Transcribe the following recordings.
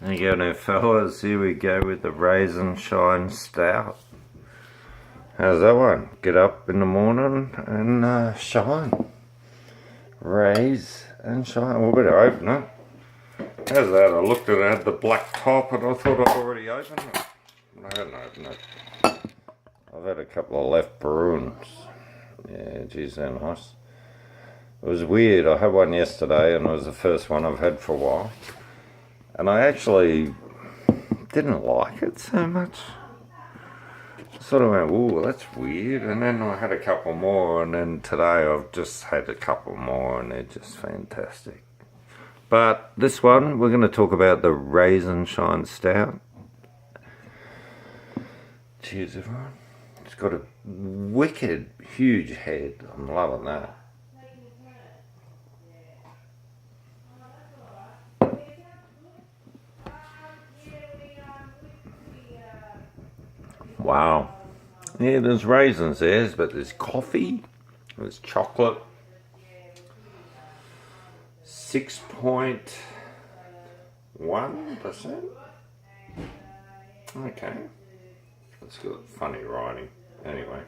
There you go now, fellas. Here we go with the Raisin Shine Stout. How's that one? Get up in the morning and shine. Raise and shine. We'll better open it. How's that? I looked at it, had the black top, and I thought I'd already opened it. I hadn't opened it. I've had a couple of left Bruins. Yeah, geez, they're nice. It was weird. I had one yesterday, and it was the first one I've had for a while. And I actually didn't like it so much. Sort of went, ooh, that's weird. And then I had a couple more, and then today I've just had a couple more, and they're just fantastic. But this one, we're going to talk about the Raisin Shine Stout. Cheers, everyone. It's got a wicked, huge head. I'm loving that. Wow. Yeah, there's raisins there, but there's coffee, there's chocolate. 6.1%. Okay. That's got funny writing. Anyway.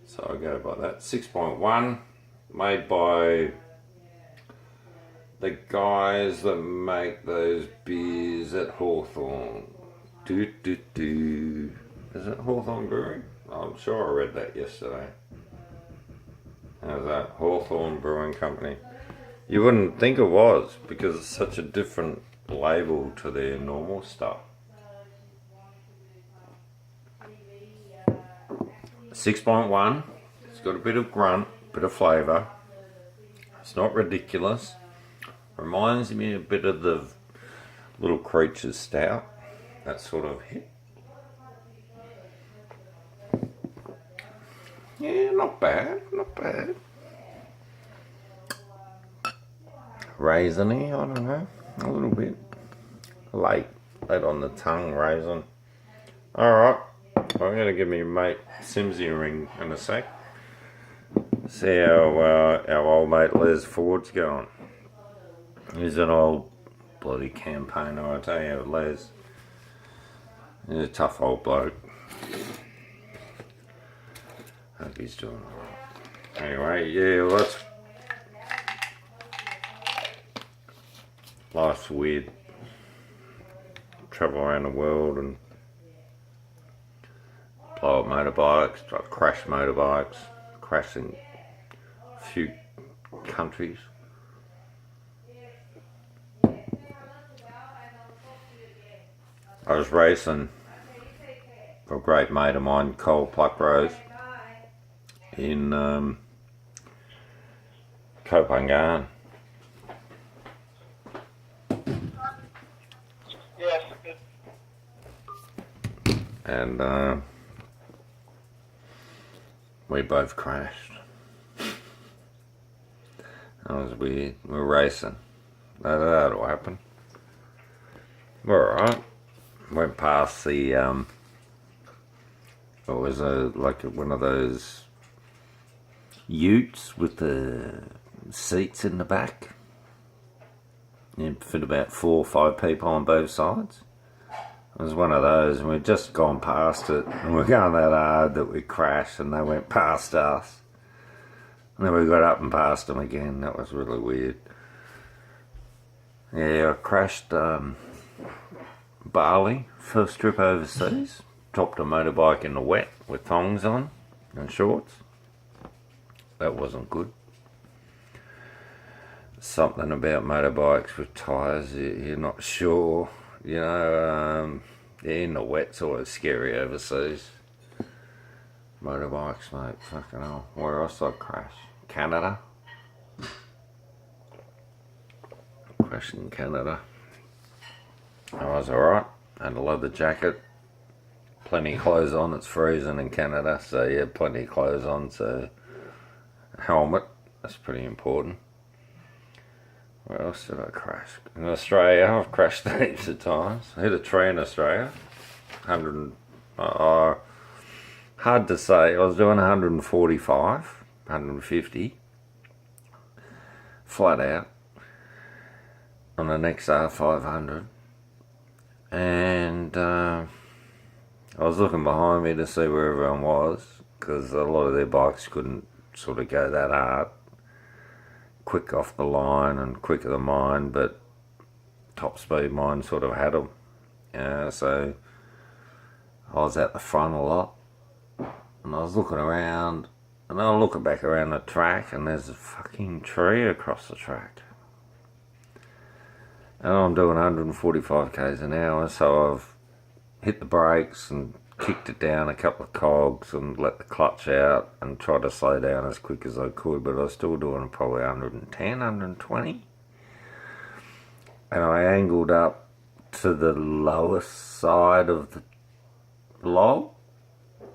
So I'll go by that. 6.1. Made by the guys that make those beers at Hawthorn. Is it Hawthorn Brewing? I'm sure I read that yesterday. How's that? Hawthorn Brewing Company. You wouldn't think it was, because it's such a different label to their normal stuff. 6.1. It's got a bit of grunt, bit of flavour. It's not ridiculous. Reminds me a bit of the Little Creatures Stout. That sort of hit. Yeah, not bad, not bad. Raisiny, I don't know, a little bit. Late on the tongue, raisin. Alright, I'm going to give my mate Simsy a ring in a sec. See how our old mate Les Ford's going. He's an old bloody campaigner, I tell you, Les. He's a tough old bloke. Hope he's doing alright. Anyway, yeah, life's weird. Travel around the world and blow up motorbikes, crash motorbikes, crash in a few countries. I was racing for a great mate of mine, Cole Pluckrose, in Copenhagen. Yes. And we both crashed. That was weird. We were racing. That'll happen. We're alright. Went past the it was like one of those utes with the seats in the back. You fit about 4 or 5 people on both sides. It was one of those, and we'd just gone past it, and we're going that hard that we crashed, and they went past us. And then we got up and passed them again. That was really weird. Yeah, I crashed Bali, first trip overseas. Topped a motorbike in the wet with thongs on and shorts. That wasn't good. Something about motorbikes with tyres, you're not sure. You know, in the wet's always scary overseas. Motorbikes, mate, fucking hell. Where else did I crash? Canada. Crashed in Canada. I was alright. Had a leather jacket. Plenty of clothes on. It's freezing in Canada, so yeah, plenty of clothes on. So, helmet. That's pretty important. Where else did I crash? In Australia, I've crashed heaps of times. I hit a tree in Australia. Hard to say. I was doing 145, 150. Flat out. On an XR 500. And I was looking behind me to see where everyone was, because a lot of their bikes couldn't sort of go that hard, quick off the line and quicker than mine, but top speed mine sort of had them. So I was at the front a lot, and I was looking around, and I was looking back around the track, and there's a fucking tree across the track. And I'm doing 145 k's an hour, so I've hit the brakes and kicked it down a couple of cogs and let the clutch out and tried to slow down as quick as I could, but I was still doing probably 110, 120. And I angled up to the lowest side of the log. I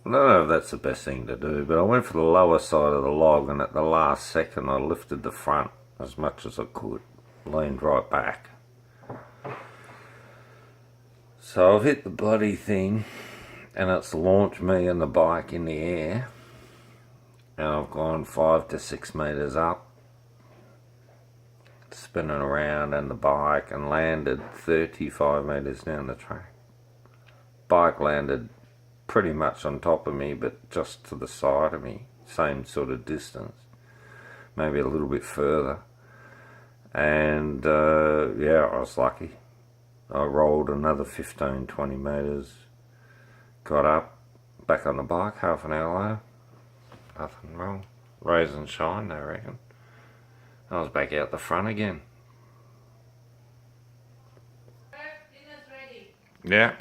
don't know if that's the best thing to do, but I went for the lower side of the log, and at the last second I lifted the front as much as I could, leaned right back. So I've hit the bloody thing, and it's launched me and the bike in the air, and I've gone 5 to 6 metres up, spinning around and the bike, and landed 35 metres down the track. Bike landed pretty much on top of me, but just to the side of me, same sort of distance, maybe a little bit further. And yeah, I was lucky. I rolled another 15, 20 metres, got up, back on the bike, half an hour later, nothing wrong. Raisin shine, I reckon. I was back out the front again. Dinner's ready. Yeah.